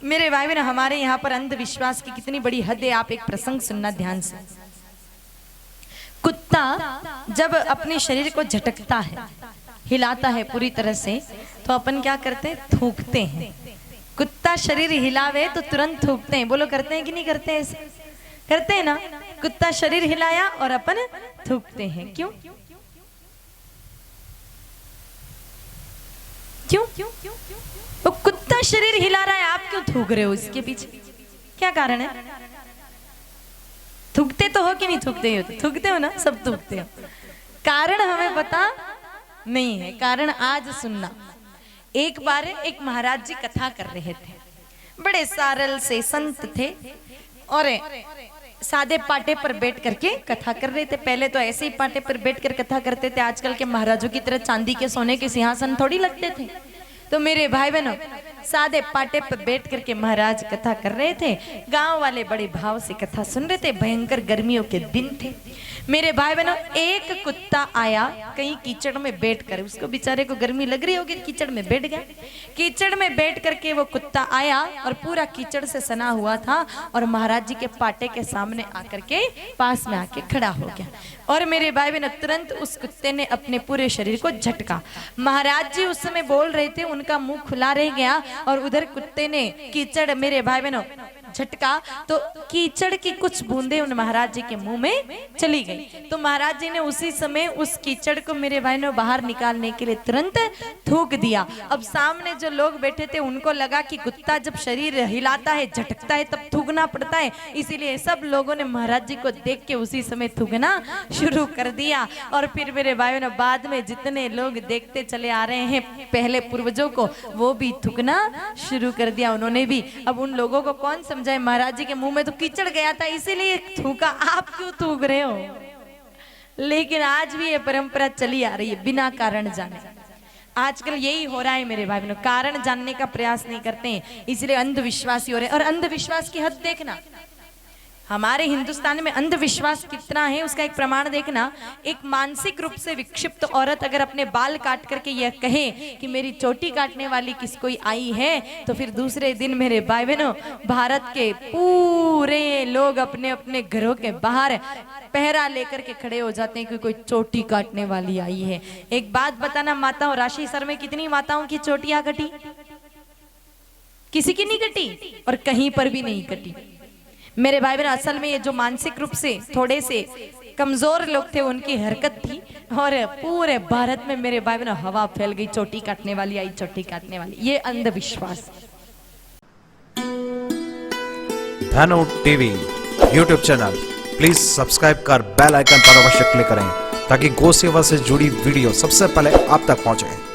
मेरे भाई बहन, हमारे यहाँ पर अंधविश्वास की कितनी बड़ी हद है। आप एक प्रसंग सुनना ध्यान से। कुत्ता जब अपने शरीर को झटकता है, हिलाता है पूरी तरह से, तो अपन क्या करते हैं? थूकते हैं। कुत्ता शरीर हिलावे तो तुरंत थूकते हैं। बोलो, करते हैं कि नहीं करते हैं? ऐसे करते हैं ना। कुत्ता शरीर हिलाया और अपन थूकते हैं। क्यों? क्यों? तो कुत्ता शरीर हिला रहा है, आप क्यों थूक रहे हो? इसके पीछे क्या कारण है? थूकते तो हो कि नहीं थूकते हो? थूकते हो ना, सब थूकते हो। कारण हमें पता नहीं है। कारण आज सुनना। एक बार एक महाराज जी कथा कर रहे थे। बड़े सरल से संत थे और सादे पाटे पर बैठ करके कथा कर रहे थे। पहले तो ऐसे ही पाटे पर बैठ कर कथा करते थे। आजकल के महाराजों की तरह चांदी के सोने के सिंहासन थोड़ी लगते थे। तो मेरे भाई बहनों, सादे पाटे पर बैठ करके महाराज कथा कर रहे थे। गांव वाले बड़े भाव से कथा सुन रहे थे। भयंकर गर्मियों के दिन थे। मेरे भाई बहनों, एक कुत्ता आया कहीं कीचड़ में बैठकर। उसको बेचारे को गर्मी लग रही होगी, कीचड़ में बैठ गया। कीचड़ में बैठ करके वो कुत्ता आया और पूरा कीचड़ से सना हुआ था और महाराज जी के पाटे के सामने आकर के पास में आके खड़ा हो गया। और मेरे भाई बहनों, तुरंत उस कुत्ते ने अपने पूरे शरीर को झटका। महाराज जी उस समय बोल रहे थे, उनका मुंह खुला रह गया और उधर कुत्ते ने कीचड़, मेरे भाई बहनों, झटका तो कीचड़ की कुछ बूंदें उन महाराज जी के मुंह में चली गई। तो महाराज जी ने उसी समय उस कीचड़ को, मेरे भाई ने, बाहर निकालने के लिए तुरंत थूक दिया। अब सामने जो लोग बैठे थे उनको लगा कि कुत्ता जब शरीर हिलाता है, झटकता है, तब थूकना पड़ता है। इसीलिए सब लोगों ने महाराज जी को देख के उसी समय थूकना शुरू कर दिया। और फिर मेरे भाई ने बाद में जितने लोग देखते चले आ रहे हैं पहले पूर्वजों को, वो भी थूकना शुरू कर दिया उन्होंने भी। अब उन लोगों को कौन समझाए? महाराज जी के मुंह में तो कीचड़ गया था, इसीलिए थूका। आप क्यों थूक रहे हो? लेकिन आज भी ये परंपरा चली आ रही है बिना कारण जाने। आजकल यही हो रहा है मेरे भाई बहनों, कारण जानने का प्रयास नहीं करते हैं, इसलिए अंधविश्वासी हो रहे हैं। और अंधविश्वास की हद देखना, हमारे हिंदुस्तान में अंधविश्वास कितना है उसका एक प्रमाण देखना। एक मानसिक रूप से विक्षिप्त औरत अगर अपने बाल काट करके यह कहे कि मेरी चोटी काटने वाली किस कोई आई है, तो फिर दूसरे दिन मेरे भाई बहनों, भारत के पूरे लोग अपने अपने घरों के बाहर पहरा लेकर के खड़े हो जाते हैं कि कोई चोटी काटने वाली आई है। एक बात बताना माताओं, राशि सर में कितनी माताओं की चोटियां कटी? किसी की नहीं कटी और कहीं पर भी नहीं कटी। मेरे भाई बहन, असल में ये जो मानसिक रूप से थोड़े से कमजोर लोग थे उनकी हरकत थी और पूरे भारत में मेरे भाई बहन हवा फैल गई, चोटी काटने वाली आई, चोटी काटने वाली। ये अंधविश्वास। धनु TV YouTube channel please subscribe कर बेल आइकन पर अवश्य क्लिक करें ताकि गौ सेवा से जुड़ी वीडियो सबसे पहले आप तक पहुंचे।